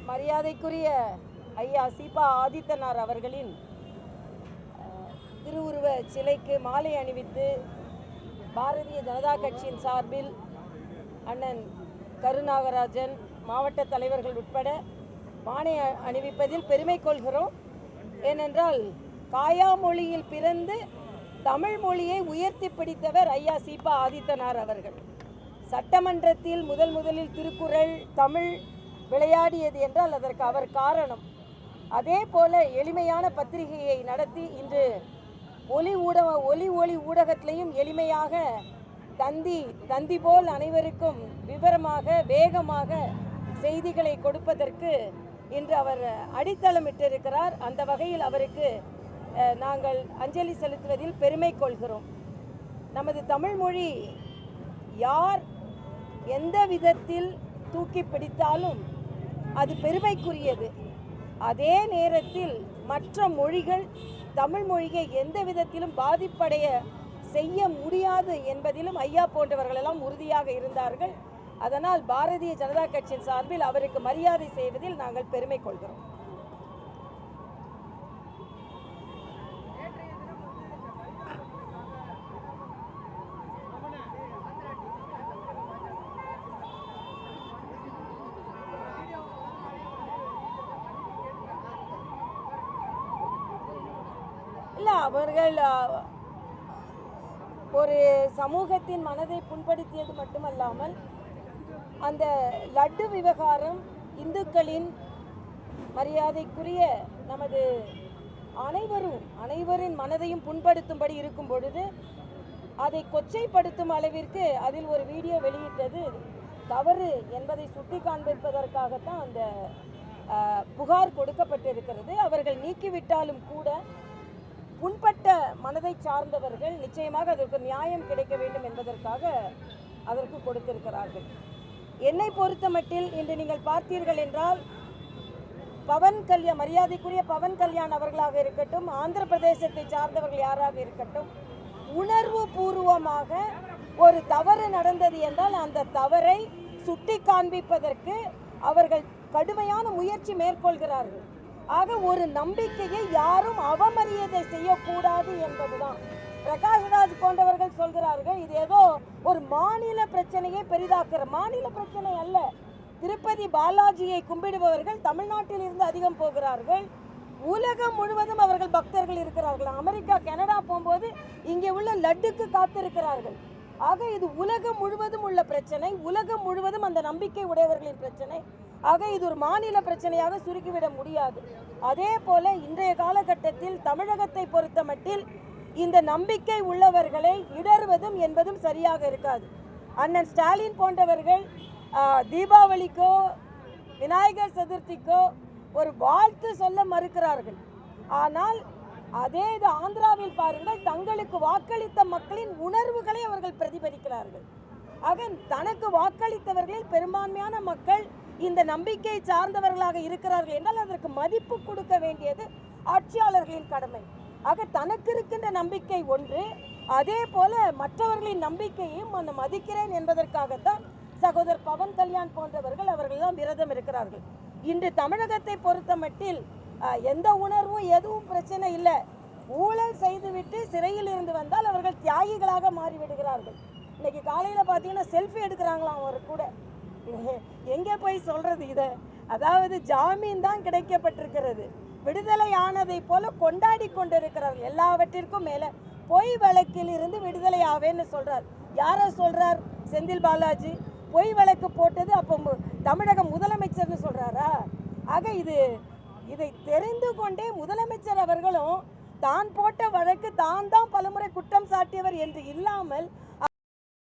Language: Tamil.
மரியாதைக்குரிய ஐயா சீபா ஆதித்தனார் அவர்களின் திருவுருவ சிலைக்கு மாலை அணிவித்து பாரதிய ஜனதா கட்சியின் சார்பில் அண்ணன் கருநாகராஜன் மாவட்ட தலைவர்கள் உட்பட மாலை அணிவிப்பதில் பெருமை கொள்கிறோம். ஏனென்றால் காயாமொழியில் பிறந்து தமிழ் மொழியை உயர்த்தி பிடித்தவர் ஐயா சீபா ஆதித்தனார் அவர்கள். சட்டமன்றத்தில் முதலில் திருக்குறள் தமிழ் விளையாடியது என்றால் அதற்கு அவர் காரணம். அதே போல எளிமையான பத்திரிகையை நடத்தி இன்று ஒலி ஊடகத்திலையும் எளிமையாக தந்தி போல் அனைவருக்கும் விவரமாக வேகமாக செய்திகளை கொடுப்பதற்கு இன்று அவர் அடித்தளமிட்டிருக்கிறார். அந்த வகையில் அவருக்கு நாங்கள் அஞ்சலி செலுத்துவதில் பெருமை கொள்கிறோம். நமது தமிழ் மொழி யார் எந்த விதத்தில் தூக்கி பிடித்தாலும் அது பெருமைக்குரியது. அதே நேரத்தில் மற்ற மொழிகள் தமிழ் மொழியை எந்த விதத்திலும் பாதிப்படைய செய்ய முடியாது என்பதிலும் ஐயா போன்றவர்களெல்லாம் உறுதியாக இருந்தார்கள். அதனால் பாரதிய ஜனதா கட்சியின் சார்பில் அவருக்கு மரியாதை செய்வதில் நாங்கள் பெருமை கொள்கிறோம். இல்லை, அவர்கள் ஒரு சமூகத்தின் மனதை புண்படுத்தியது மட்டுமல்லாமல் அந்த லட்டு விவகாரம் இந்துக்களின் மரியாதைக்குரிய நமது அனைவரின் மனதையும் புண்படுத்தும்படி இருக்கும் பொழுது அதை கொச்சைப்படுத்தும் அளவிற்கு அதில் ஒரு வீடியோ வெளியிட்டது தவறு என்பதை சுட்டி காண்பிப்பதற்காகத்தான் அந்த புகார் கொடுக்கப்பட்டிருக்கிறது. அவர்கள் நீக்கிவிட்டாலும் கூட புண்பட்ட மனதை சார்ந்தவர்கள் நிச்சயமாக அதற்கு நியாயம் கிடைக்க வேண்டும் என்பதற்காக அதற்கு கொடுத்திருக்கிறார்கள். என்னை பொறுத்த மட்டில் இன்று நீங்கள் பார்த்தீர்கள் என்றால் மரியாதைக்குரிய பவன் கல்யாண் அவர்களாக இருக்கட்டும், ஆந்திர பிரதேசத்தை சார்ந்தவர்கள் யாராக இருக்கட்டும், உணர்வு பூர்வமாக ஒரு தவறு நடந்தது என்றால் அந்த தவறை சுட்டி காண்பிப்பதற்கு அவர்கள் கடுமையான முயற்சி மேற்கொள்கிறார்கள். ஆக ஒரு நம்பிக்கையை யாரும் அவமரியாதை செய்யக்கூடாது என்பதுதான். பிரகாஷ்ராஜ் போன்றவர்கள் சொல்கிறார்கள் இது ஏதோ ஒரு மாநில பிரச்சனையை பெரிதாக்குற. மாநில பிரச்சனை அல்ல. திருப்பதி பாலாஜியை கும்பிடுபவர்கள் தமிழ்நாட்டில் இருந்து அதிகம் போகிறார்கள். உலகம் முழுவதும் அவர்கள் பக்தர்கள் இருக்கிறார்கள். அமெரிக்கா கனடா போகும்போது இங்கே உள்ள லட்டுக்கு காத்திருக்கிறார்கள். ஆக இது உலகம் முழுவதும் உள்ள பிரச்சனை, உலகம் முழுவதும் அந்த நம்பிக்கை உடையவர்களின் பிரச்சனை. ஆக இது ஒரு மாநில பிரச்சனையாக சுருக்கிவிட முடியாது. அதே போல இன்றைய காலகட்டத்தில் தமிழகத்தை பொறுத்த மட்டில் இந்த நம்பிக்கை உள்ளவர்களை இடறுவதும் என்பதும் சரியாக இருக்காது. அண்ணன் ஸ்டாலின் போன்றவர்கள் தீபாவளிக்கோ விநாயகர் சதுர்த்திக்கோ ஒரு வாழ்த்து சொல்ல மறுக்கிறார்கள். ஆனால் அதே இது ஆந்திராவில் பாருங்கள், தங்களுக்கு வாக்களித்த மக்களின் உணர்வுகளை அவர்கள் பிரதிபலிக்கிறார்கள். ஆக தனக்கு வாக்களித்தவர்களில் பெரும்பான்மையான மக்கள் இந்த நம்பிக்கை சார்ந்தவர்களாக இருக்கிறார்கள் என்றால் அதற்கு மதிப்பு கொடுக்க வேண்டியது ஆட்சியாளர்களின் கடமை. ஆக தனக்கு இருக்கின்ற நம்பிக்கை ஒன்று, அதே போல மற்றவர்களின் நம்பிக்கையையும் நான் மதிக்கிறேன் என்பதற்காகத்தான் சகோதரர் பவன் கல்யாண் போன்றவர்கள் அவர்கள்தான் விரதம் இருக்கிறார்கள். இன்று தமிழகத்தை பொறுத்த மட்டில் எந்த உணர்வும் எதுவும் பிரச்சனை இல்லை. ஊழல் செய்துவிட்டு சிறையில் இருந்து வந்தால் அவர்கள் தியாகிகளாக மாறிவிடுகிறார்கள். இன்னைக்கு காலையில் பார்த்தீங்கன்னா செல்ஃபி எடுக்கிறாங்களாம் அவர் கூட. எங்கே போய் சொல்றது இதை? அதாவது ஜாமீன் தான் கிடைக்கப்பட்டிருக்கிறது, விடுதலை ஆனதை போல கொண்டாடி கொண்டிருக்கிறார்கள். எல்லாவற்றிற்கும் மேலே பொய் வழக்கில் இருந்து விடுதலை ஆவேன்னு சொல்றார். யாரை சொல்றார்? செந்தில் பாலாஜி. பொய் வழக்கு போட்டது அப்போ தமிழக முதலமைச்சர்னு சொல்றாரா? ஆக இதை தெரிந்து கொண்டே முதலமைச்சர் அவர்களும் தான் போட்ட வழக்கு தான் பலமுறை குற்றம் சாட்டியவர் என்று இல்லாமல்